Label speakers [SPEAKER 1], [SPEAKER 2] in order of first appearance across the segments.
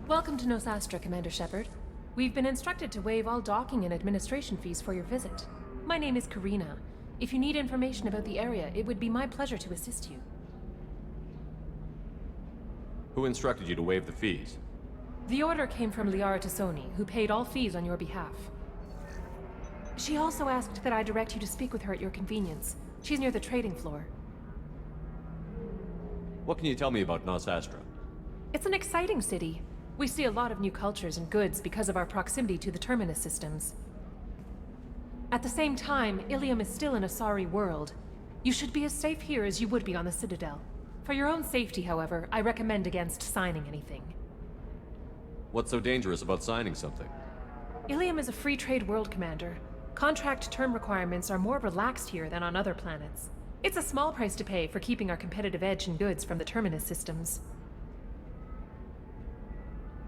[SPEAKER 1] Welcome to Nosastra, Commander Shepard. We've been instructed to waive all docking and administration fees for your visit. My name is Karina. If you need information about the area, it would be my pleasure to assist you.
[SPEAKER 2] Who instructed you to waive the fees?
[SPEAKER 1] The order came from Liara Tassoni, who paid all fees on your behalf. She also asked that I direct you to speak with her at your convenience. She's near the trading floor.
[SPEAKER 2] What can you tell me about Nosastra?
[SPEAKER 1] It's an exciting city. We see a lot of new cultures and goods because of our proximity to the terminus systems. At the same time, Illium is still an Asari world. You should be as safe here as you would be on the Citadel. For your own safety, however, I recommend against signing anything.
[SPEAKER 2] What's so dangerous about signing something?
[SPEAKER 1] Illium is a free trade world, Commander. Contract term requirements are more relaxed here than on other planets. It's a small price to pay for keeping our competitive edge in goods from the terminus systems.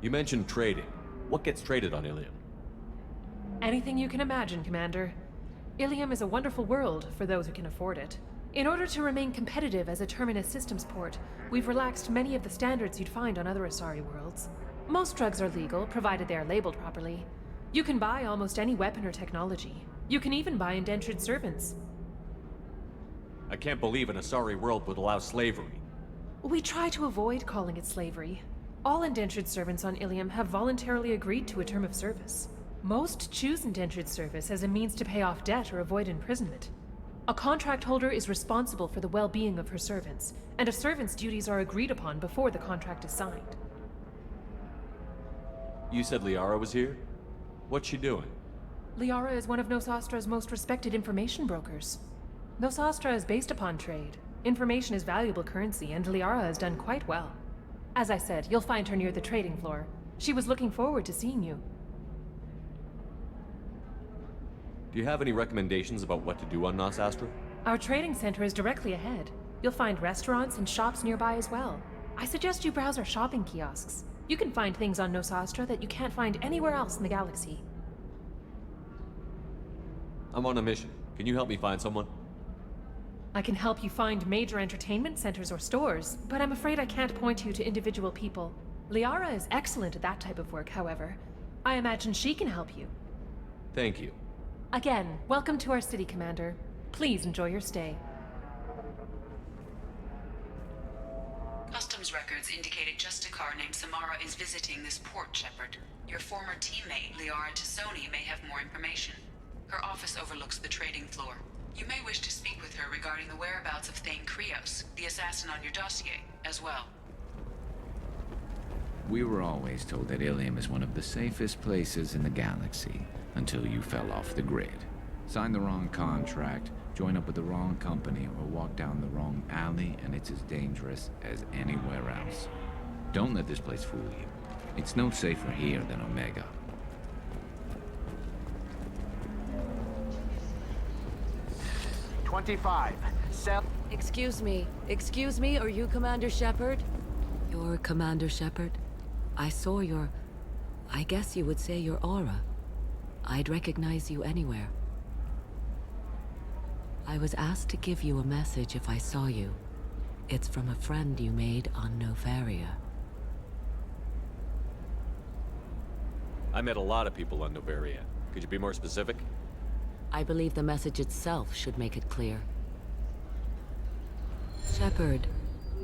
[SPEAKER 2] You mentioned trading. What gets traded on Illium?
[SPEAKER 1] Anything you can imagine, Commander. Illium is a wonderful world for those who can afford it. In order to remain competitive as a terminus systems port, we've relaxed many of the standards you'd find on other Asari worlds. Most drugs are legal, provided they are labeled properly. You can buy almost any weapon or technology. You can even buy indentured servants.
[SPEAKER 2] I can't believe an Asari world would allow slavery.
[SPEAKER 1] We try to avoid calling it slavery. All indentured servants on Illium have voluntarily agreed to a term of service. Most choose indentured service as a means to pay off debt or avoid imprisonment. A contract holder is responsible for the well-being of her servants, and a servant's duties are agreed upon before the contract is signed.
[SPEAKER 2] You said Liara was here? What's she doing?
[SPEAKER 1] Liara is one of Nosastra's most respected information brokers. Nosastra is based upon trade. Information is valuable currency, and Liara has done quite well. As I said, you'll find her near the trading floor. She was looking forward to seeing you.
[SPEAKER 2] Do you have any recommendations about what to do on Nosastra?
[SPEAKER 1] Our trading center is directly ahead. You'll find restaurants and shops nearby as well. I suggest you browse our shopping kiosks. You can find things on Nosastra that you can't find anywhere else in the galaxy.
[SPEAKER 2] I'm on a mission. Can you help me find someone?
[SPEAKER 1] I can help you find major entertainment centers or stores, but I'm afraid I can't point you to individual people. Liara is excellent at that type of work, however. I imagine she can help you.
[SPEAKER 2] Thank you.
[SPEAKER 1] Again, welcome to our city, Commander. Please enjoy your stay.
[SPEAKER 3] Customs records indicated just a car named Samara is visiting this port, Shepard. Your former teammate, Liara Tassoni, may have more information. Her office overlooks the trading floor. You may wish to speak with her regarding the whereabouts of Thane Krios, the assassin on your dossier, as well.
[SPEAKER 4] We were always told that Illium is one of the safest places in the galaxy, until you fell off the grid. Sign the wrong contract, join up with the wrong company, or walk down the wrong alley, and it's as dangerous as anywhere else. Don't let this place fool you. It's no safer here than Omega.
[SPEAKER 5] Excuse me, are you Commander Shepard? You're Commander Shepard? I saw your... I guess you would say your aura. I'd recognize you anywhere. I was asked to give you a message if I saw you. It's from a friend you made on Novaria.
[SPEAKER 2] I met a lot of people on Novaria. Could you be more specific?
[SPEAKER 5] I believe the message itself should make it clear. Shepard,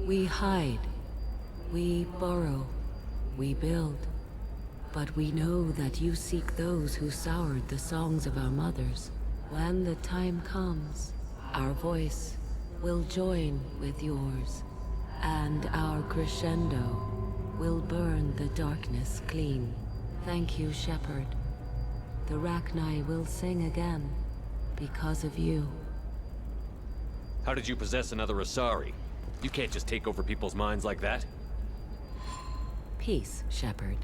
[SPEAKER 5] we hide. We burrow. We build. But we know that you seek those who soured the songs of our mothers. When the time comes, our voice will join with yours, and our crescendo will burn the darkness clean. Thank you, Shepard. The Rachni will sing again because of you.
[SPEAKER 2] How did you possess another Asari? You can't just take over people's minds like that.
[SPEAKER 5] Peace, Shepard.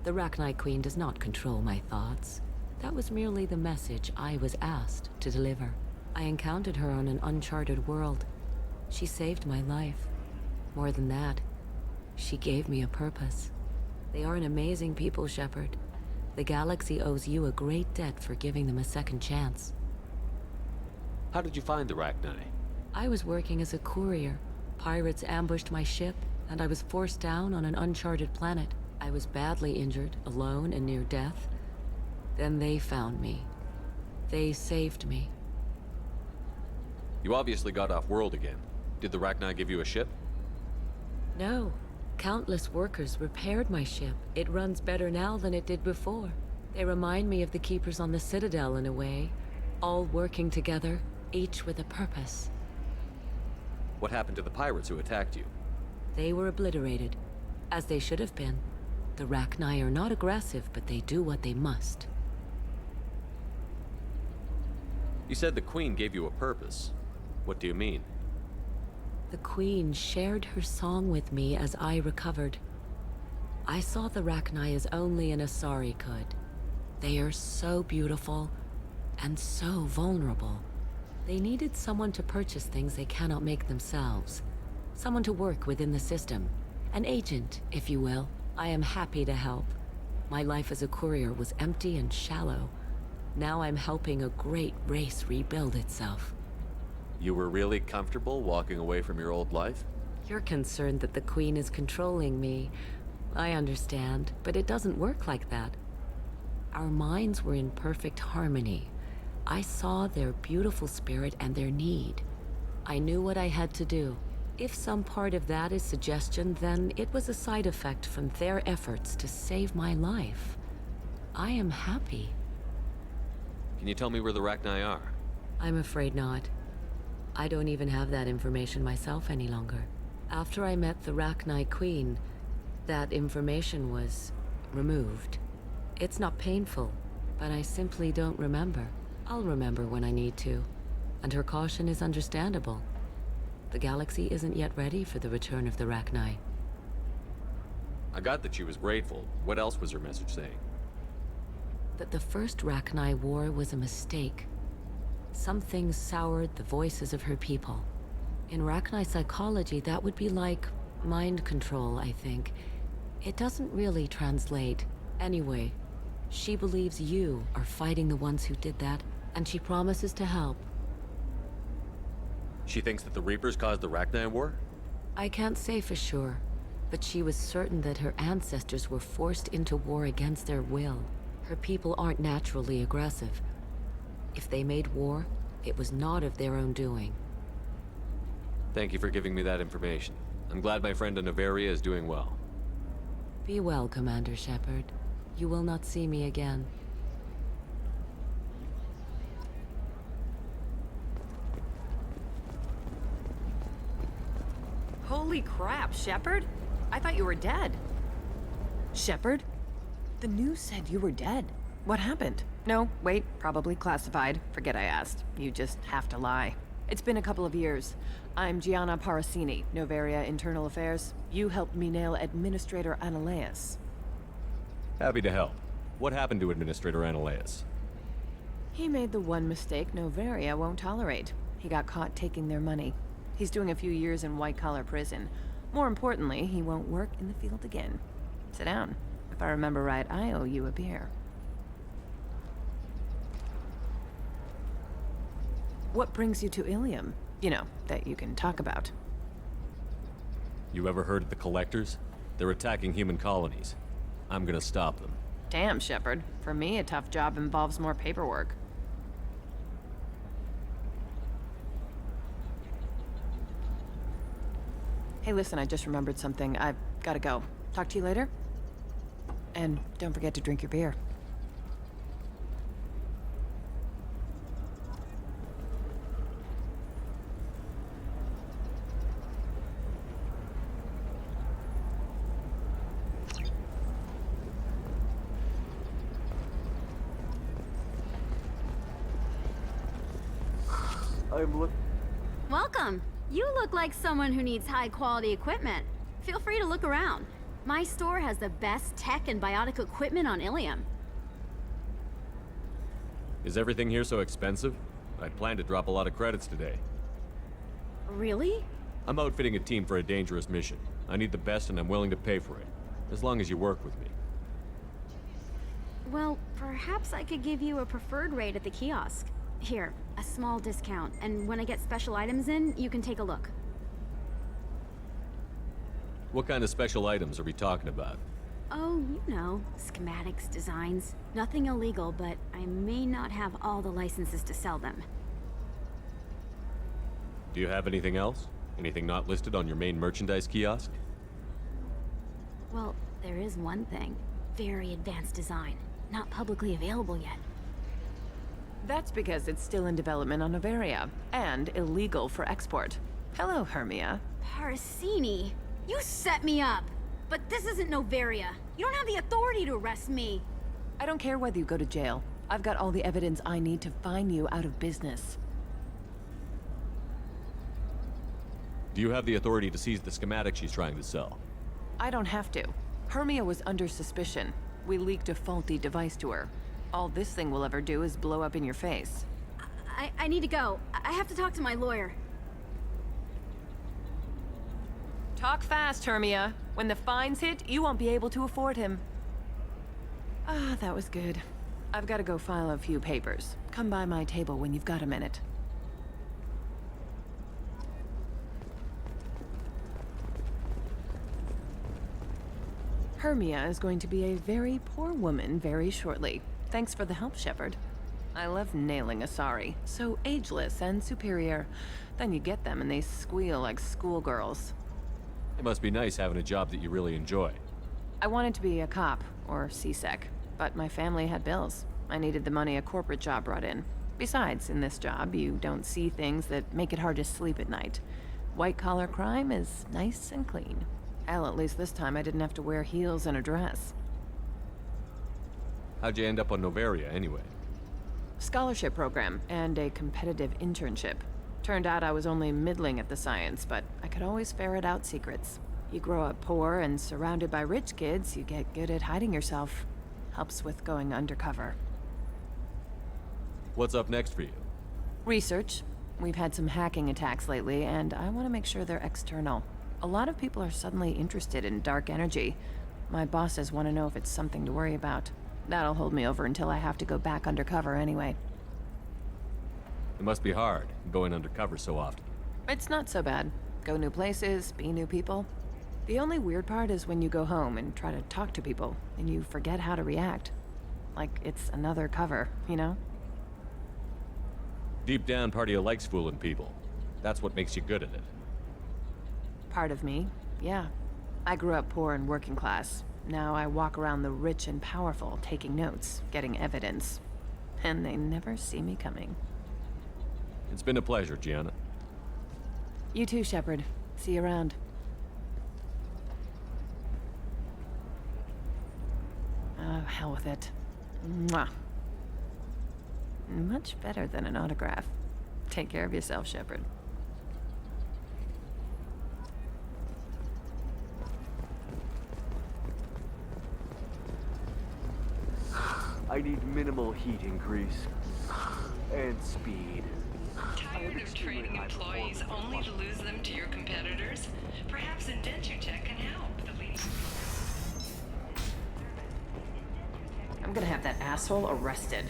[SPEAKER 5] The Rachni Queen does not control my thoughts. That was merely the message I was asked to deliver. I encountered her on an uncharted world. She saved my life. More than that, she gave me a purpose. They are an amazing people, Shepard. The galaxy owes you a great debt for giving them a second chance.
[SPEAKER 2] How did you find the Rachni?
[SPEAKER 5] I was working as a courier. Pirates ambushed my ship, and I was forced down on an uncharted planet. I was badly injured, alone and near death. Then they found me. They saved me.
[SPEAKER 2] You obviously got off-world again. Did the Rachni give you a ship?
[SPEAKER 5] No. Countless workers repaired my ship. It runs better now than it did before. They remind me of the Keepers on the Citadel in a way. All working together, each with a purpose.
[SPEAKER 2] What happened to the pirates who attacked you?
[SPEAKER 5] They were obliterated, as they should have been. The Rachni are not aggressive, but they do what they must.
[SPEAKER 2] You said the Queen gave you a purpose. What do you mean?
[SPEAKER 5] The Queen shared her song with me as I recovered. I saw the Rachni as only an Asari could. They are so beautiful, and so vulnerable. They needed someone to purchase things they cannot make themselves. Someone to work within the system. An agent, if you will. I am happy to help. My life as a courier was empty and shallow. Now I'm helping a great race rebuild itself.
[SPEAKER 2] You were really comfortable walking away from your old life?
[SPEAKER 5] You're concerned that the Queen is controlling me. I understand, but it doesn't work like that. Our minds were in perfect harmony. I saw their beautiful spirit and their need. I knew what I had to do. If some part of that is suggestion, then it was a side effect from their efforts to save my life. I am happy.
[SPEAKER 2] Can you tell me where the Rachni are?
[SPEAKER 5] I'm afraid not. I don't even have that information myself any longer. After I met the Rachni Queen, that information was removed. It's not painful, but I simply don't remember. I'll remember when I need to, and her caution is understandable. The galaxy isn't yet ready for the return of the Rachni.
[SPEAKER 2] I got that she was grateful. What else was her message saying?
[SPEAKER 5] That the first Rachni war was a mistake. Some things soured the voices of her people. In Rachni psychology, that would be like mind control, I think. It doesn't really translate. Anyway, she believes you are fighting the ones who did that, and she promises to help.
[SPEAKER 2] She thinks that the Reapers caused the Rachni War?
[SPEAKER 5] I can't say for sure, but she was certain that her ancestors were forced into war against their will. Her people aren't naturally aggressive. If they made war, it was not of their own doing.
[SPEAKER 2] Thank you for giving me that information. I'm glad my friend in Noveria is doing well.
[SPEAKER 5] Be well, Commander Shepard. You will not see me again.
[SPEAKER 1] Holy crap, Shepard? I thought you were dead. Shepard? The news said you were dead. What happened? No, wait, probably classified. Forget I asked. You just have to lie. It's been a couple of years. I'm Gianna Parasini, Noveria Internal Affairs. You helped me nail Administrator Analeas.
[SPEAKER 2] Happy to help. What happened to Administrator Analeas?
[SPEAKER 1] He made the one mistake Noveria won't tolerate. He got caught taking their money. He's doing a few years in white-collar prison. More importantly, he won't work in the field again. Sit down. If I remember right, I owe you a beer. What brings you to Illium? You know, that you can talk about.
[SPEAKER 2] You ever heard of the Collectors? They're attacking human colonies. I'm gonna stop them.
[SPEAKER 1] Damn, Shepard. For me, a tough job involves more paperwork. Hey, listen, I just remembered something. I've gotta go. Talk to you later? And don't forget to drink your beer.
[SPEAKER 6] Welcome. You look like someone who needs high-quality equipment. Feel free to look around. My store has the best tech and biotic equipment on Illium.
[SPEAKER 2] Is everything here so expensive? I'd planned to drop a lot of credits today.
[SPEAKER 6] Really?
[SPEAKER 2] I'm outfitting a team for a dangerous mission. I need the best and I'm willing to pay for it. As long as you work with me.
[SPEAKER 6] Well, perhaps I could give you a preferred rate at the kiosk. Here, a small discount, and when I get special items in, you can take a look.
[SPEAKER 2] What kind of special items are we talking about?
[SPEAKER 6] Oh, you know, schematics, designs. Nothing illegal, but I may not have all the licenses to sell them.
[SPEAKER 2] Do you have anything else? Anything not listed on your main merchandise kiosk?
[SPEAKER 6] Well, there is one thing. Very advanced design. Not publicly available yet.
[SPEAKER 7] That's because it's still in development on Noveria, and illegal for export. Hello, Hermia.
[SPEAKER 6] Parasini, you set me up! But this isn't Noveria. You don't have the authority to arrest me.
[SPEAKER 7] I don't care whether you go to jail. I've got all the evidence I need to fine you out of business.
[SPEAKER 2] Do you have the authority to seize the schematic she's trying to sell?
[SPEAKER 7] I don't have to. Hermia was under suspicion. We leaked a faulty device to her. All this thing will ever do is blow up in your face.
[SPEAKER 6] I need to go. I have to talk to my lawyer.
[SPEAKER 7] Talk fast, Hermia. When the fines hit, you won't be able to afford him. Ah, that was good. I've got to go file a few papers. Come by my table when you've got a minute. Hermia is going to be a very poor woman very shortly. Thanks for the help, Shepard. I love nailing asari. So ageless and superior. Then you get them and they squeal like schoolgirls.
[SPEAKER 2] It must be nice having a job that you really enjoy.
[SPEAKER 7] I wanted to be a cop, or CSEC, but my family had bills. I needed the money a corporate job brought in. Besides, in this job, you don't see things that make it hard to sleep at night. White-collar crime is nice and clean. Hell, at least this time I didn't have to wear heels and a dress.
[SPEAKER 2] How'd you end up on Noveria, anyway?
[SPEAKER 7] Scholarship program and a competitive internship. Turned out I was only middling at the science, but I could always ferret out secrets. You grow up poor and surrounded by rich kids, you get good at hiding yourself. Helps with going undercover.
[SPEAKER 2] What's up next for you?
[SPEAKER 7] Research. We've had some hacking attacks lately, and I want to make sure they're external. A lot of people are suddenly interested in dark energy. My bosses want to know if it's something to worry about. That'll hold me over until I have to go back undercover anyway.
[SPEAKER 2] It must be hard, going undercover so often.
[SPEAKER 7] It's not so bad. Go new places, be new people. The only weird part is when you go home and try to talk to people, and you forget how to react. Like it's another cover, you know?
[SPEAKER 2] Deep down, part of you likes fooling people. That's what makes you good at it.
[SPEAKER 7] Part of me, yeah. I grew up poor and working class. Now I walk around the rich and powerful, taking notes, getting evidence. And they never see me coming.
[SPEAKER 2] It's been a pleasure, Gianna.
[SPEAKER 7] You too, Shepard. See you around. Oh, hell with it. Mwah. Much better than an autograph. Take care of yourself, Shepard.
[SPEAKER 8] I need minimal heat increase. And speed.
[SPEAKER 9] Tired of training employees only to lose them to your competitors? Perhaps Indenture Tech can help. The leading...
[SPEAKER 7] I'm gonna have that asshole arrested.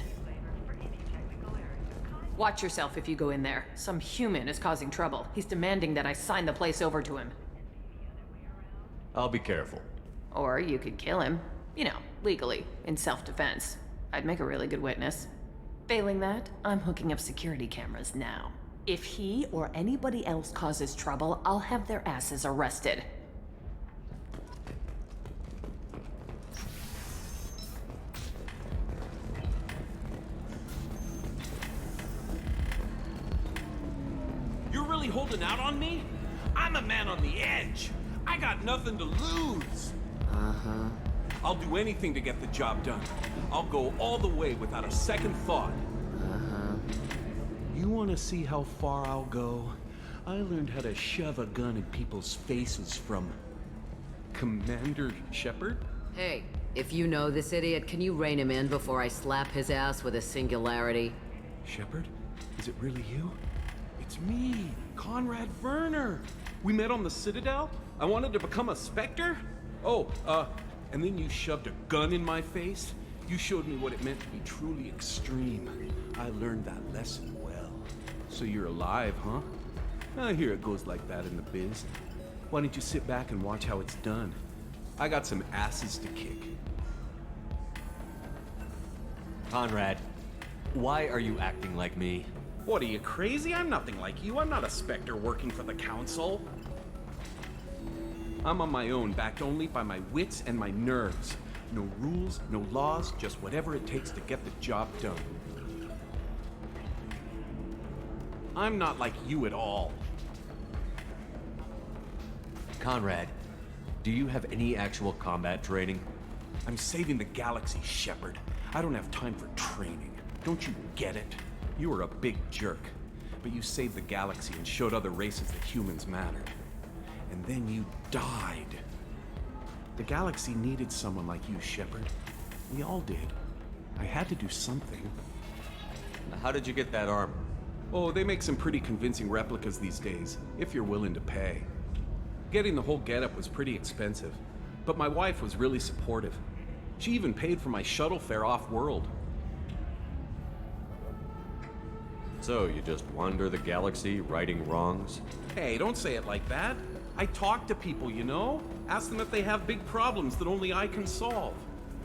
[SPEAKER 7] Watch yourself if you go in there. Some human is causing trouble. He's demanding that I sign the place over to him.
[SPEAKER 2] I'll be careful.
[SPEAKER 7] Or you could kill him. You know, legally, in self-defense. I'd make a really good witness. Failing that, I'm hooking up security cameras now. If he or anybody else causes trouble, I'll have their asses arrested.
[SPEAKER 10] You're really holding out on me? I'm a man on the edge. I got nothing to lose.
[SPEAKER 4] Uh-huh.
[SPEAKER 10] I'll do anything to get the job done. I'll go all the way without a second thought.
[SPEAKER 4] Uh-huh.
[SPEAKER 11] You want to see how far I'll go? I learned how to shove a gun in people's faces from Commander Shepard.
[SPEAKER 5] Hey, if you know this idiot, can you rein him in before I slap his ass with a singularity?
[SPEAKER 11] Shepard? Is it really you? It's me, Conrad Werner.
[SPEAKER 10] We met on the Citadel? I wanted to become a Spectre? And then you shoved a gun in my face? You showed me what it meant to be truly extreme. I learned that lesson well. So you're alive, huh? I hear it goes like that in the biz. Why don't you sit back and watch how it's done? I got some asses to kick.
[SPEAKER 2] Conrad, why are you acting like me?
[SPEAKER 11] What, are you crazy? I'm nothing like you. I'm not a Spectre working for the Council.
[SPEAKER 10] I'm on my own, backed only by my wits and my nerves. No rules, no laws, just whatever it takes to get the job done. I'm not like you at all.
[SPEAKER 2] Conrad, do you have any actual combat training?
[SPEAKER 10] I'm saving the galaxy, Shepard. I don't have time for training. Don't you get it? You were a big jerk, but you saved the galaxy and showed other races that humans mattered. And then you died. The galaxy needed someone like you, Shepard. We all did. I had to do something.
[SPEAKER 2] How did you get that armor?
[SPEAKER 10] Oh, they make some pretty convincing replicas these days, if you're willing to pay. Getting the whole getup was pretty expensive, but my wife was really supportive. She even paid for my shuttle fare off-world.
[SPEAKER 2] So, you just wander the galaxy, righting wrongs?
[SPEAKER 10] Hey, don't say it like that. I talk to people, you know? Ask them if they have big problems that only I can solve.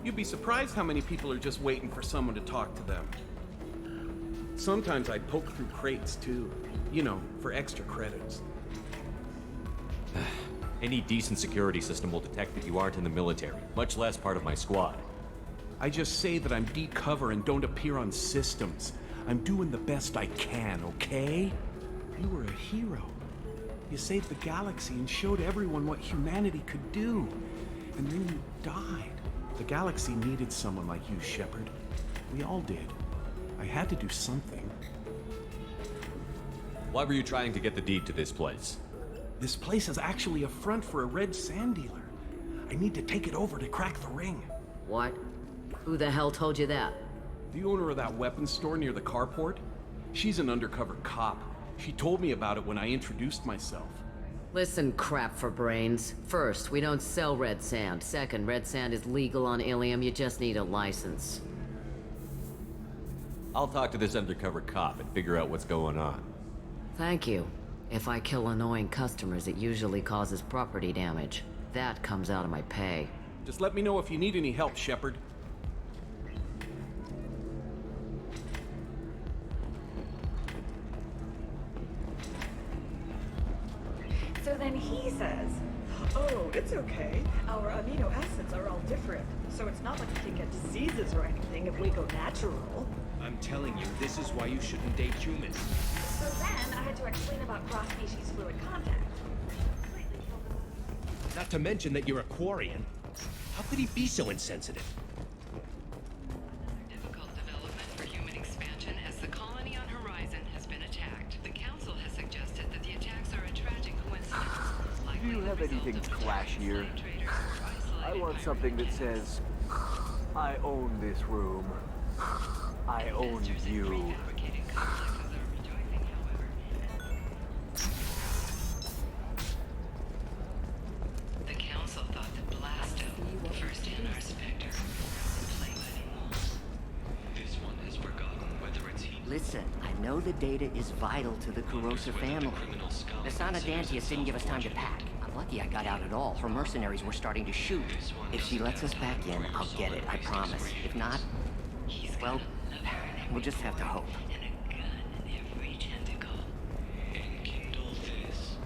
[SPEAKER 10] You'd be surprised how many people are just waiting for someone to talk to them. Sometimes I poke through crates, too. You know, for extra credits.
[SPEAKER 2] Any decent security system will detect that you aren't in the military, much less part of my squad.
[SPEAKER 10] I just say that I'm decover and don't appear on systems. I'm doing the best I can, okay? You were a hero. You saved the galaxy and showed everyone what humanity could do. And then you died. The galaxy needed someone like you, Shepard. We all did. I had to do something.
[SPEAKER 2] Why were you trying to get the deed to this place?
[SPEAKER 10] This place is actually a front for a red sand dealer. I need to take it over to crack the ring.
[SPEAKER 5] What? Who the hell told you that?
[SPEAKER 10] The owner of that weapons store near the carport? She's an undercover cop. She told me about it when I introduced myself.
[SPEAKER 5] Listen, crap for brains. First, we don't sell red sand. Second, red sand is legal on Illium. You just need a license.
[SPEAKER 2] I'll talk to this undercover cop and figure out what's going on.
[SPEAKER 5] Thank you. If I kill annoying customers, it usually causes property damage. That comes out of my pay.
[SPEAKER 10] Just let me know if you need any help, Shepard.
[SPEAKER 12] So then he says, oh, it's okay. Our amino acids are all different, so it's not like we can get diseases or anything if we go natural.
[SPEAKER 13] I'm telling you, this is why you shouldn't date humans.
[SPEAKER 12] So then I had to explain about cross-species fluid contact.
[SPEAKER 13] Not to mention that you're a Quarian. How could he be so insensitive?
[SPEAKER 9] Difficult development for human expansion as the colony on Horizon has been attacked. The Council has suggested that the attacks are a tragic coincidence.
[SPEAKER 8] Do you have anything flashier? I want something that says, I own this room. I own you.
[SPEAKER 9] The Council thought that Blasto, first in our Spectre, played anymore. This one has forgotten whether it's he.
[SPEAKER 14] Listen, I know the data is vital to the Corrosive family. The Sanadantius didn't give us time to pack. I'm lucky I got out at all. Her mercenaries were starting to shoot. If she lets us back in, I'll get it, I promise. If not, well, we'll just have to hope.
[SPEAKER 9] And a gun in every tentacle. Enkindle this.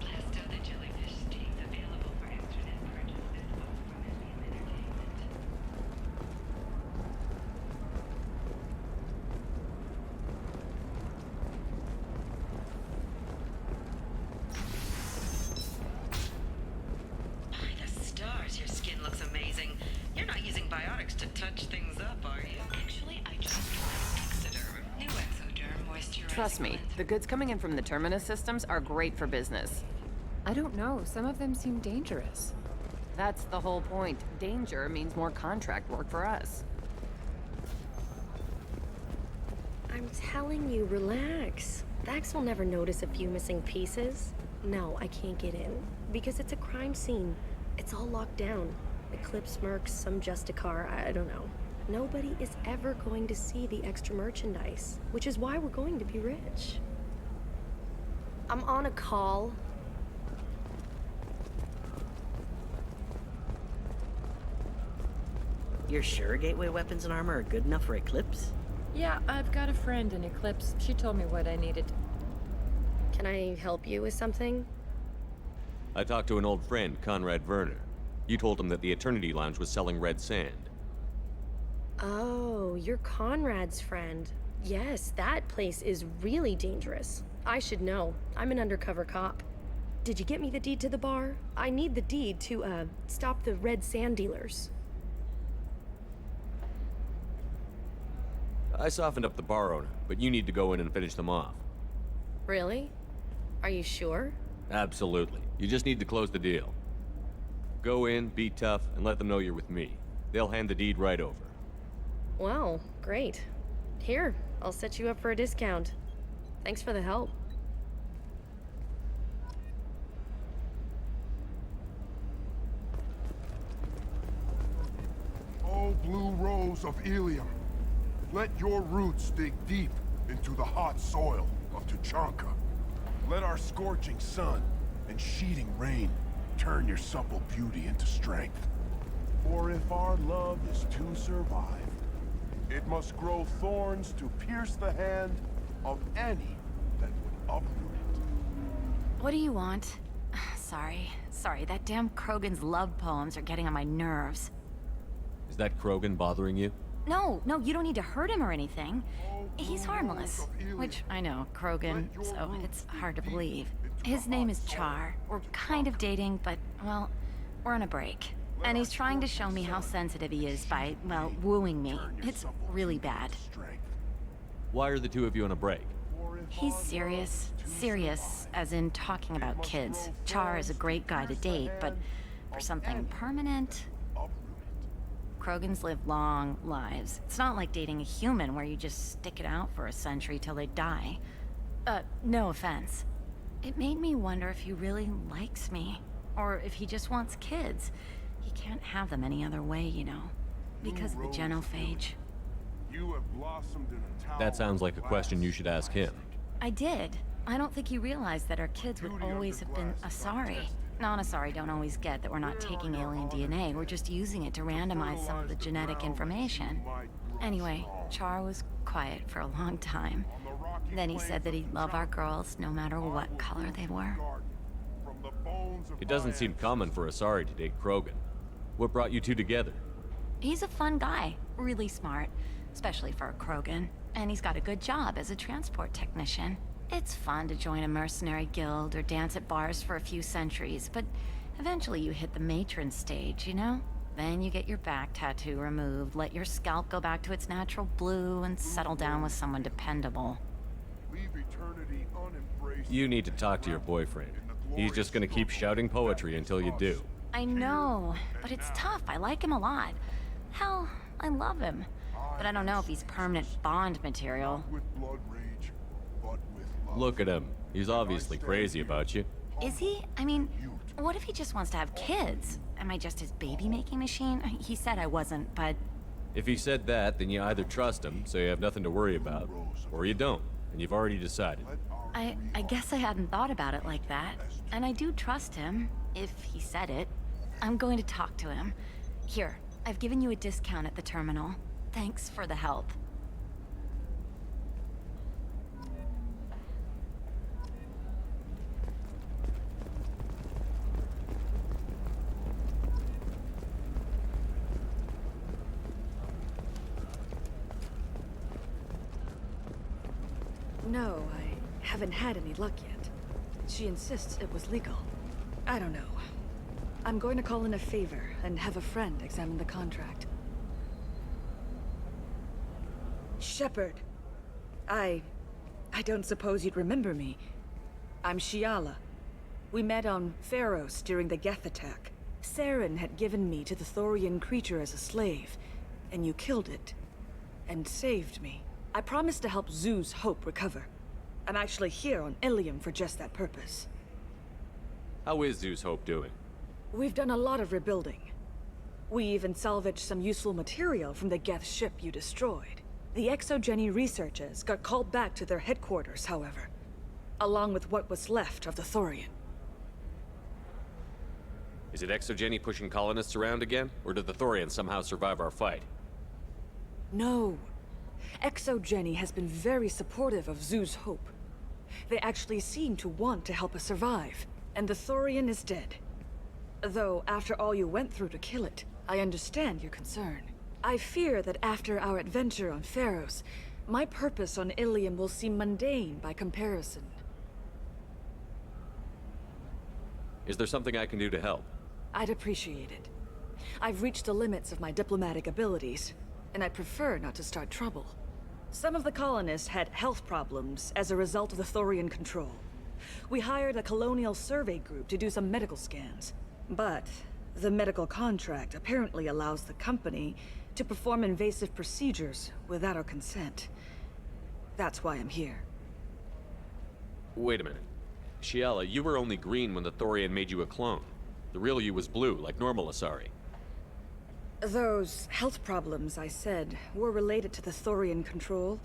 [SPEAKER 9] Blasto the jellyfish stings available for extranet purchase and vote from Illium Entertainment. By the stars, your skin looks amazing. You're not using biotics to touch things up, are you? Actually, I just tried Exoderm. New Exoderm moisturizing.
[SPEAKER 7] Trust me, the goods coming in from the Terminus systems are great for business.
[SPEAKER 1] I don't know. Some of them seem dangerous.
[SPEAKER 7] That's the whole point. Danger means more contract work for us.
[SPEAKER 15] I'm telling you, relax. Vax will never notice a few missing pieces. No, I can't get in. Because it's a crime scene. It's all locked down. Eclipse mercs, some Justicar, I don't know. Nobody is ever going to see the extra merchandise, which is why we're going to be rich. I'm on a call.
[SPEAKER 16] You're sure gateway weapons and armor are good enough for Eclipse?
[SPEAKER 17] Yeah, I've got a friend in Eclipse. She told me what I needed.
[SPEAKER 15] Can I help you with something?
[SPEAKER 2] I talked to an old friend, Conrad Werner. You told him that the Eternity Lounge was selling red sand.
[SPEAKER 15] Oh, you're Conrad's friend. Yes, that place is really dangerous. I should know. I'm an undercover cop. Did you get me the deed to the bar? I need the deed to, stop the red sand dealers.
[SPEAKER 2] I softened up the bar owner, but you need to go in and finish them off.
[SPEAKER 15] Really? Are you sure?
[SPEAKER 2] Absolutely. You just need to close the deal. Go in, be tough, and let them know you're with me. They'll hand the deed right over.
[SPEAKER 15] Wow, great. Here, I'll set you up for a discount. Thanks for the help.
[SPEAKER 18] Oh, blue rose of Illium, let your roots dig deep into the hot soil of Tuchanka. Let our scorching sun and sheeting rain turn your supple beauty into strength. For if our love is to survive, it must grow thorns to pierce the hand of any that would uproot it.
[SPEAKER 19] What do you want? Sorry, that damn Krogan's love poems are getting on my nerves.
[SPEAKER 2] Is that Krogan bothering you?
[SPEAKER 19] No, you don't need to hurt him or anything. He's harmless. Which, I know, Krogan, so it's hard to believe. His name is Char. We're kind of dating, but, well, we're on a break. And he's trying to show me how sensitive he is by, well, wooing me. It's really bad.
[SPEAKER 2] Why are the two of you on a break?
[SPEAKER 19] He's serious. Serious, as in talking about kids. Char is a great guy to date, but for something permanent... Krogans live long lives. It's not like dating a human where you just stick it out for a century till they die. No offense. It made me wonder if he really likes me. Or if he just wants kids. He can't have them any other way, you know. Because of the genophage.
[SPEAKER 18] You have blossomed in a tower.
[SPEAKER 2] That sounds like a question you should ask him.
[SPEAKER 19] I did. I don't think he realized that our kids would always have been asari. Non-asari don't always get that we're not taking alien DNA, we're just using it to randomize some of the genetic information. Anyway, Char was quiet for a long time. Then he said that he'd love our girls no matter what color they were.
[SPEAKER 2] It doesn't seem common for Asari to date Krogan. What brought you two together?
[SPEAKER 19] He's a fun guy, really smart, especially for a Krogan. And he's got a good job as a transport technician. It's fun to join a mercenary guild or dance at bars for a few centuries, but eventually you hit the matron stage, you know? Then you get your back tattoo removed, let your scalp go back to its natural blue, and settle down with someone dependable.
[SPEAKER 2] You need to talk to your boyfriend. He's just gonna keep shouting poetry until you do.
[SPEAKER 19] I know, but it's tough. I like him a lot. Hell, I love him. But I don't know if he's permanent Bond material.
[SPEAKER 2] Look at him. He's obviously crazy about you.
[SPEAKER 19] Is he? I mean, what if he just wants to have kids? Am I just his baby-making machine? He said I wasn't, but...
[SPEAKER 2] If he said that, then you either trust him, so you have nothing to worry about, or you don't, and you've already decided.
[SPEAKER 19] I guess I hadn't thought about it like that. And I do trust him, if he said it. I'm going to talk to him. Here, I've given you a discount at the terminal. Thanks for the help.
[SPEAKER 12] No, I haven't had any luck yet. She insists it was legal. I don't know. I'm going to call in a favor and have a friend examine the contract. Shepard. I don't suppose you'd remember me. I'm Shiala. We met on Pharos during the Geth attack. Charon had given me to the Thorian creature as a slave, and you killed it. And saved me. I promised to help Zoo's Hope recover. I'm actually here on Illium for just that purpose.
[SPEAKER 2] How is Zeus Hope doing?
[SPEAKER 12] We've done a lot of rebuilding. We even salvaged some useful material from the Geth ship you destroyed. The Exogeny researchers got called back to their headquarters, however, along with what was left of the Thorian.
[SPEAKER 2] Is it exogeny pushing colonists around again? Or did the Thorians somehow survive our fight?
[SPEAKER 12] No. Exogeny has been very supportive of Zoo's hope. They actually seem to want to help us survive, and the Thorian is dead. Though, after all you went through to kill it, I understand your concern. I fear that after our adventure on Pharos, my purpose on Illium will seem mundane by comparison.
[SPEAKER 2] Is there something I can do to help?
[SPEAKER 12] I'd appreciate it. I've reached the limits of my diplomatic abilities, and I prefer not to start trouble. Some of the colonists had health problems as a result of the Thorian control. We hired a colonial survey group to do some medical scans. But the medical contract apparently allows the company to perform invasive procedures without our consent. That's why I'm here.
[SPEAKER 2] Wait a minute. Shiala, you were only green when the Thorian made you a clone. The real you was blue, like normal Asari.
[SPEAKER 12] Those health problems I said were related to the Thorian control.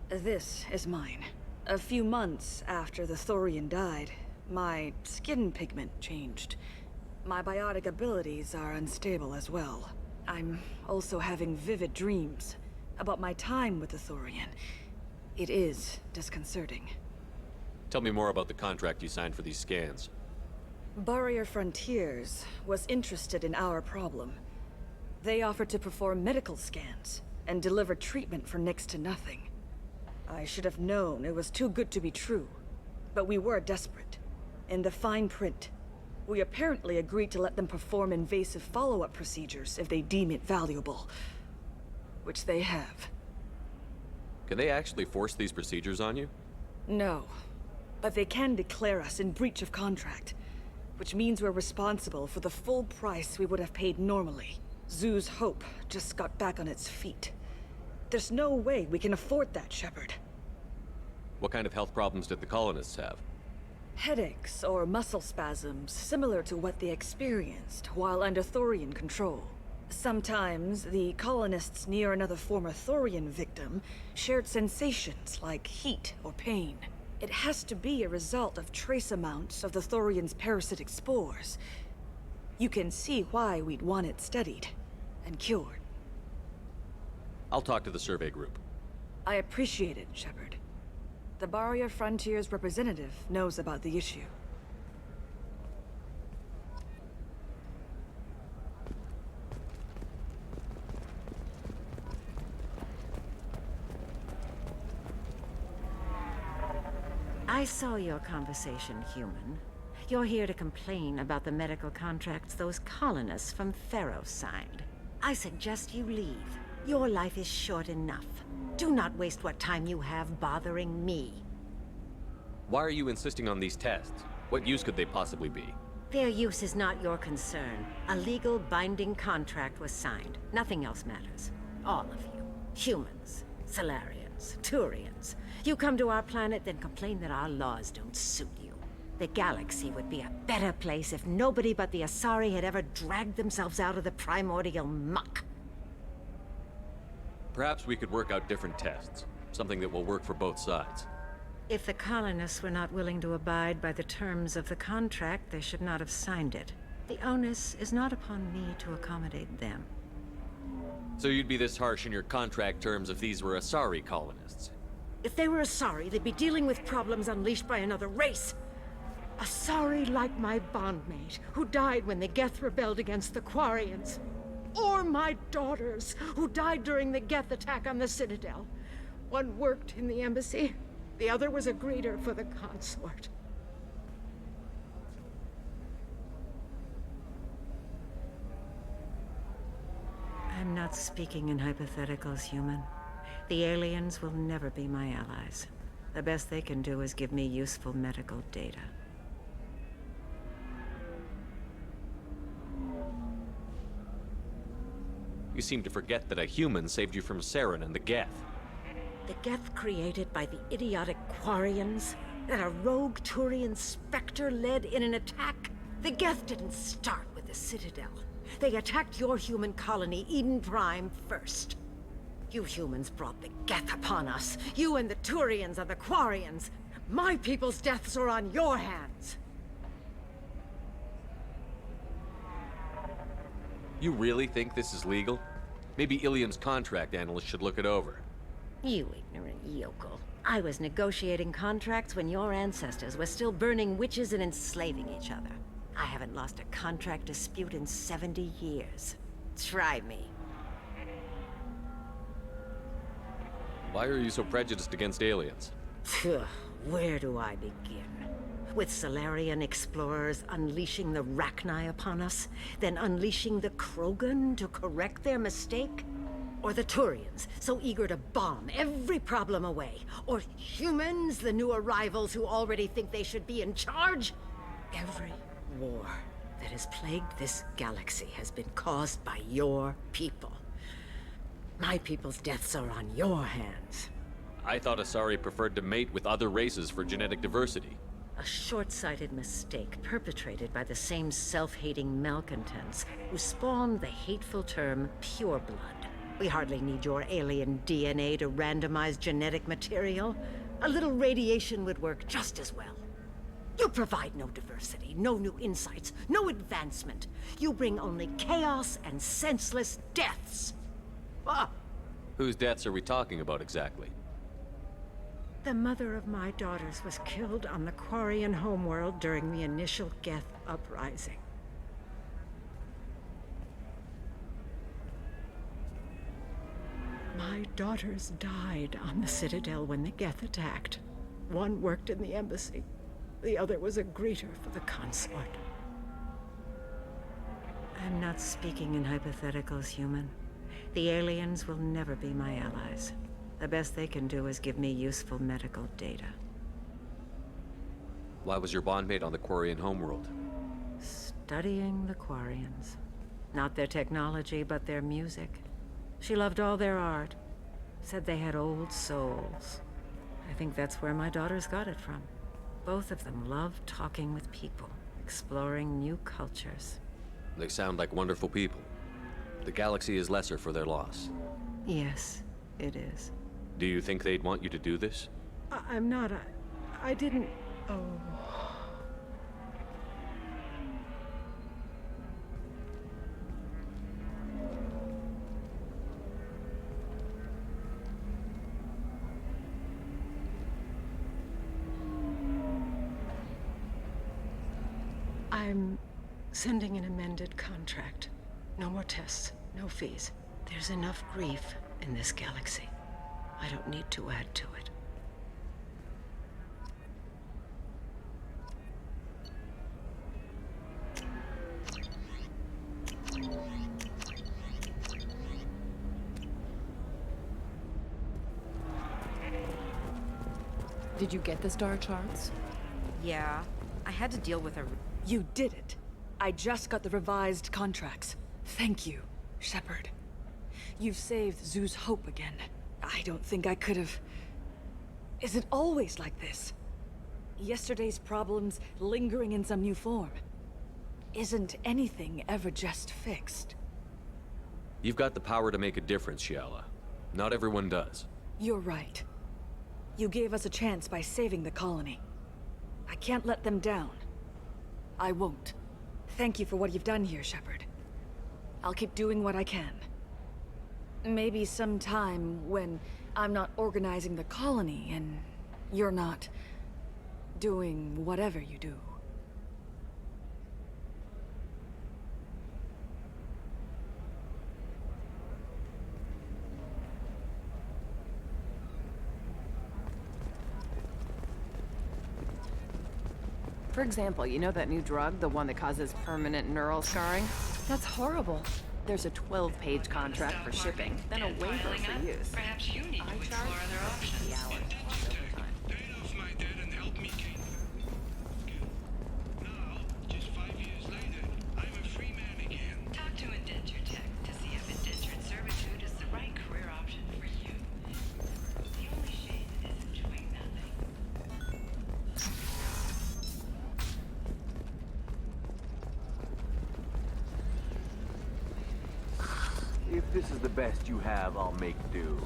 [SPEAKER 12] This is mine. A few months after the Thorian died, my skin pigment changed. My biotic abilities are unstable as well. I'm also having vivid dreams about my time with the Thorian. It is disconcerting.
[SPEAKER 2] Tell me more about the contract you signed for these scans.
[SPEAKER 12] Barrier Frontiers was interested in our problem. They offered to perform medical scans and deliver treatment for next to nothing. I should have known it was too good to be true, but we were desperate. In the fine print, we apparently agreed to let them perform invasive follow-up procedures if they deem it valuable. Which they have.
[SPEAKER 2] Can they actually force these procedures on you?
[SPEAKER 12] No, but they can declare us in breach of contract, which means we're responsible for the full price we would have paid normally. Zoo's hope just got back on its feet. There's no way we can afford that, Shepard.
[SPEAKER 2] What kind of health problems did the colonists have?
[SPEAKER 12] Headaches or muscle spasms similar to what they experienced while under Thorian control. Sometimes the colonists near another former Thorian victim shared sensations like heat or pain. It has to be a result of trace amounts of the Thorian's parasitic spores. You can see why we'd want it studied and cured.
[SPEAKER 2] I'll talk to the survey group.
[SPEAKER 12] I appreciate it, Shepard. The Barrier Frontiers representative knows about the issue.
[SPEAKER 20] I saw your conversation, human. You're here to complain about the medical contracts those colonists from Pharos signed. I suggest you leave. Your life is short enough. Do not waste what time you have bothering me.
[SPEAKER 2] Why are you insisting on these tests? What use could they possibly be?
[SPEAKER 20] Their use is not your concern. A legal binding contract was signed. Nothing else matters. All of you. Humans, salarians, turians. You come to our planet, then complain that our laws don't suit you. The galaxy would be a better place if nobody but the Asari had ever dragged themselves out of the primordial muck.
[SPEAKER 2] Perhaps we could work out different tests. Something that will work for both sides.
[SPEAKER 20] If the colonists were not willing to abide by the terms of the contract, they should not have signed it. The onus is not upon me to accommodate them.
[SPEAKER 2] So you'd be this harsh in your contract terms if these were Asari colonists?
[SPEAKER 20] If they were Asari, they'd be dealing with problems unleashed by another race. Asari like my bondmate, who died when the Geth rebelled against the Quarians. Or my daughters, who died during the Geth attack on the Citadel. One worked in the embassy, the other was a greeter for the consort. I'm not speaking in hypotheticals, human. The aliens will never be my allies. The best they can do is give me useful medical data.
[SPEAKER 2] You seem to forget that a human saved you from Charon and the Geth.
[SPEAKER 20] The Geth created by the idiotic Quarians? That a rogue Turian specter led in an attack? The Geth didn't start with the Citadel. They attacked your human colony, Eden Prime, first. You humans brought the Geth upon us. You and the Turians and the Quarians. My people's deaths are on your hands.
[SPEAKER 2] You really think this is legal? Maybe Illium's contract analyst should look it over.
[SPEAKER 20] You ignorant yokel. I was negotiating contracts when your ancestors were still burning witches and enslaving each other. I haven't lost a contract dispute in 70 years. Try me.
[SPEAKER 2] Why are you so prejudiced against aliens?
[SPEAKER 20] Phew, where do I begin? With Salarian explorers unleashing the Rachni upon us, then unleashing the Krogan to correct their mistake? Or the Turians, so eager to bomb every problem away? Or humans, the new arrivals who already think they should be in charge? Every war that has plagued this galaxy has been caused by your people. My people's deaths are on your hands.
[SPEAKER 2] I thought Asari preferred to mate with other races for genetic diversity.
[SPEAKER 20] A short-sighted mistake perpetrated by the same self-hating malcontents who spawned the hateful term pureblood. We hardly need your alien DNA to randomize genetic material. A little radiation would work just as well. You provide no diversity, no new insights, no advancement. You bring only chaos and senseless deaths. Ah!
[SPEAKER 2] Whose deaths are we talking about exactly?
[SPEAKER 20] The mother of my daughters was killed on the Quarian homeworld during the initial Geth uprising. My daughters died on the Citadel when the Geth attacked. One worked in the embassy. The other was a greeter for the consort. I'm not speaking in hypotheticals, human. The aliens will never be my allies. The best they can do is give me useful medical data.
[SPEAKER 2] Why was your bondmate on the Quarian homeworld?
[SPEAKER 20] Studying the Quarians. Not their technology, but their music. She loved all their art. Said they had old souls. I think that's where my daughters got it from. Both of them love talking with people, exploring new cultures.
[SPEAKER 2] They sound like wonderful people. The galaxy is lesser for their loss.
[SPEAKER 20] Yes, it is.
[SPEAKER 2] Do you think they'd want you to do this?
[SPEAKER 20] I'm not. I didn't. Oh. I'm sending an amended contract. No more tests, no fees. There's enough grief in this galaxy. I don't need to add to it.
[SPEAKER 1] Did you get the star charts?
[SPEAKER 17] Yeah, I had to deal with a...
[SPEAKER 12] You did it. I just got the revised contracts. Thank you, Shepard. You've saved Zoo's hope again. I don't think I could have... Is it always like this? Yesterday's problems lingering in some new form. Isn't anything ever just fixed?
[SPEAKER 2] You've got the power to make a difference, Shiala. Not everyone does.
[SPEAKER 12] You're right. You gave us a chance by saving the colony. I can't let them down. I won't. Thank you for what you've done here, Shepard. I'll keep doing what I can. Maybe sometime when I'm not organizing the colony and you're not doing whatever you do.
[SPEAKER 7] For example, you know that new drug, the one that causes permanent neural scarring? That's horrible. There's a 12-page contract for shipping, then a waiver for use.
[SPEAKER 3] Perhaps you need to explore other options. Talk to Indenture Tech to see if indentured servitude is the right career option for you. The only shame is enjoying nothing.
[SPEAKER 8] If this is the best you have, I'll make do.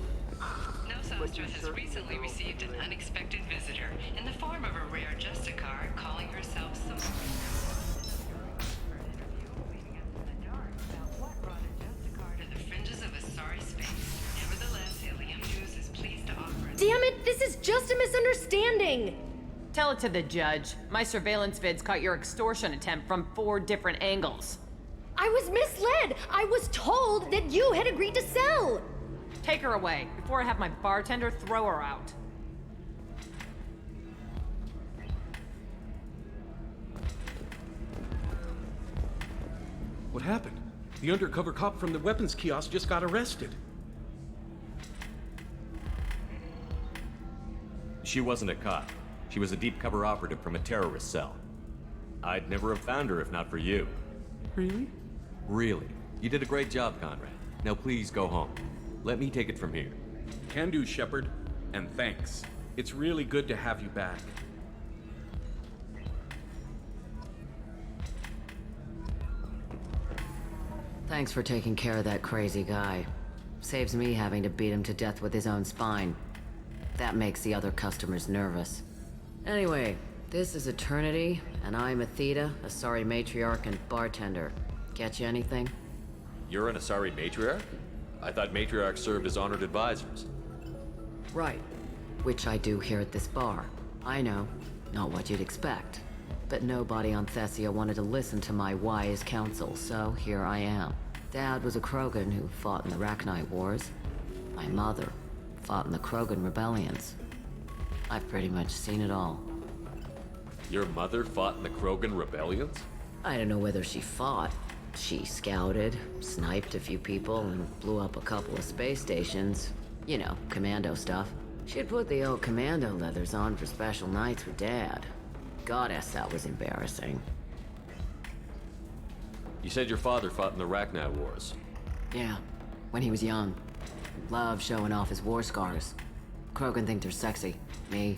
[SPEAKER 3] Nostostra has recently received an unexpected visitor in the form of a rare Justicar calling herself Samara.
[SPEAKER 15] just a misunderstanding.
[SPEAKER 7] Tell it to the judge. My surveillance vids caught your extortion attempt from 4 different angles.
[SPEAKER 15] I was misled. I was told that you had agreed to sell.
[SPEAKER 7] Take her away, before I have my bartender throw her out.
[SPEAKER 11] What happened? The undercover cop from the weapons kiosk just got arrested.
[SPEAKER 2] She wasn't a cop. She was a deep cover operative from a terrorist cell. I'd never have found her if not for you.
[SPEAKER 11] Really?
[SPEAKER 2] Really. You did a great job, Conrad. Now please go home. Let me take it from here.
[SPEAKER 11] Can do, Shepard. And thanks. It's really good to have you back.
[SPEAKER 5] Thanks for taking care of that crazy guy. Saves me having to beat him to death with his own spine. That makes the other customers nervous. Anyway, this is Eternity, and I'm Athena, Asari matriarch and bartender. Get you anything?
[SPEAKER 2] You're an Asari matriarch? I thought matriarchs served as honored advisors.
[SPEAKER 5] Right. Which I do here at this bar. I know, not what you'd expect. But nobody on Thessia wanted to listen to my wise counsel, so here I am. Dad was a Krogan who fought in the Rachni Wars. My mother fought in the Krogan rebellions. I've pretty much seen it all.
[SPEAKER 2] Your mother fought in the Krogan rebellions?
[SPEAKER 5] I don't know whether she fought. She scouted, sniped a few people, and blew up a couple of space stations. You know, commando stuff. She'd put the old commando leathers on for special nights with Dad. Goddess, that was embarrassing.
[SPEAKER 2] You said your father fought in the Rachni Wars.
[SPEAKER 5] Yeah, when he was young. Loved showing off his war scars. Krogan think they're sexy. Me,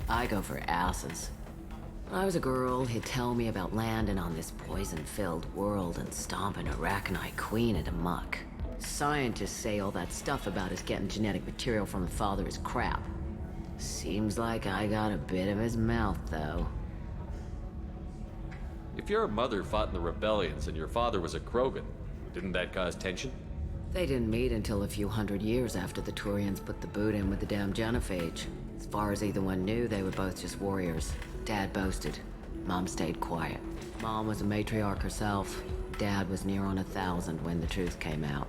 [SPEAKER 5] I go for asses. When I was a girl, he'd tell me about landing on this poison-filled world and stomping a Rachni queen into muck. Scientists say all that stuff about us getting genetic material from the father is crap. Seems like I got a bit of his mouth, though.
[SPEAKER 2] If your mother fought in the rebellions and your father was a Krogan, didn't that cause tension?
[SPEAKER 5] They didn't meet until a few hundred years after the Turians put the boot in with the damn genophage. As far as either one knew, they were both just warriors. Dad boasted. Mom stayed quiet. Mom was a matriarch herself. Dad was near on 1,000 when the truth came out.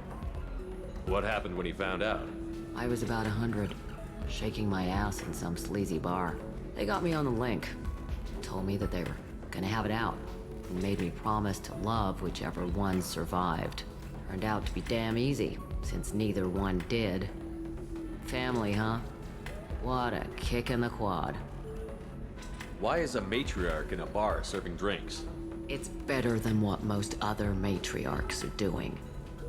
[SPEAKER 2] What happened when he found out?
[SPEAKER 5] I was about 100, shaking my ass in some sleazy bar. They got me on the link. Told me that they were gonna have it out, and made me promise to love whichever one survived. Turned out to be damn easy, since neither one did. Family, huh? What a kick in the quad.
[SPEAKER 2] Why is a matriarch in a bar serving drinks?
[SPEAKER 5] It's better than what most other matriarchs are doing.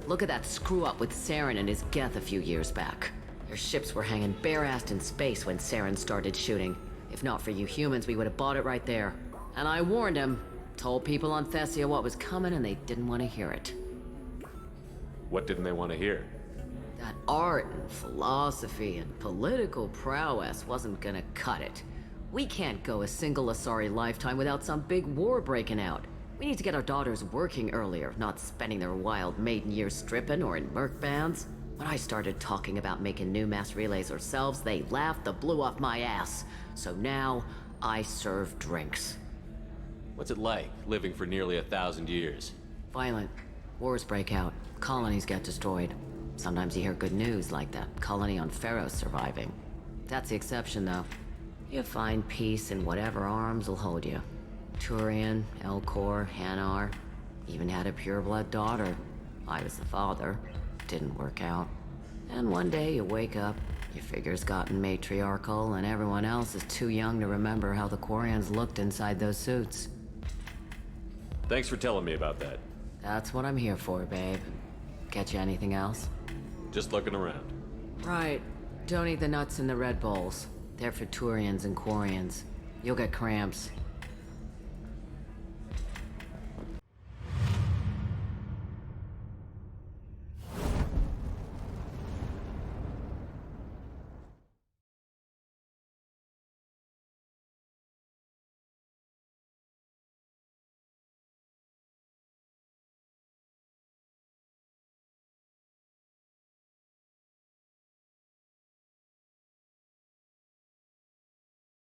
[SPEAKER 5] Look at that screw-up with Charon and his Geth a few years back. Their ships were hanging bare-assed in space when Charon started shooting. If not for you humans, we would have bought it right there. And I warned him. Told people on Thessia what was coming and they didn't want to hear it.
[SPEAKER 2] What didn't they want to hear?
[SPEAKER 5] That art and philosophy and political prowess wasn't gonna cut it. We can't go a single Asari lifetime without some big war breaking out. We need to get our daughters working earlier, not spending their wild maiden years stripping or in merc bands. When I started talking about making new mass relays ourselves, they laughed the blue off my ass. So now, I serve drinks.
[SPEAKER 2] What's it like, living for nearly 1,000 years?
[SPEAKER 5] Violent. Wars break out. Colonies get destroyed. Sometimes you hear good news, like that colony on Pharos surviving. That's the exception, though. You find peace in whatever arms will hold you. Turian, Elcor, Hanar. Even had a pureblood daughter. I was the father. Didn't work out. And one day you wake up, your figure's gotten matriarchal, and everyone else is too young to remember how the Quarians looked inside those suits.
[SPEAKER 2] Thanks for telling me about that.
[SPEAKER 5] That's what I'm here for, babe. Get you anything else?
[SPEAKER 2] Just looking around.
[SPEAKER 5] Right. Don't eat the nuts in the Red Bowls. They're for Turians and Quarians. You'll get cramps.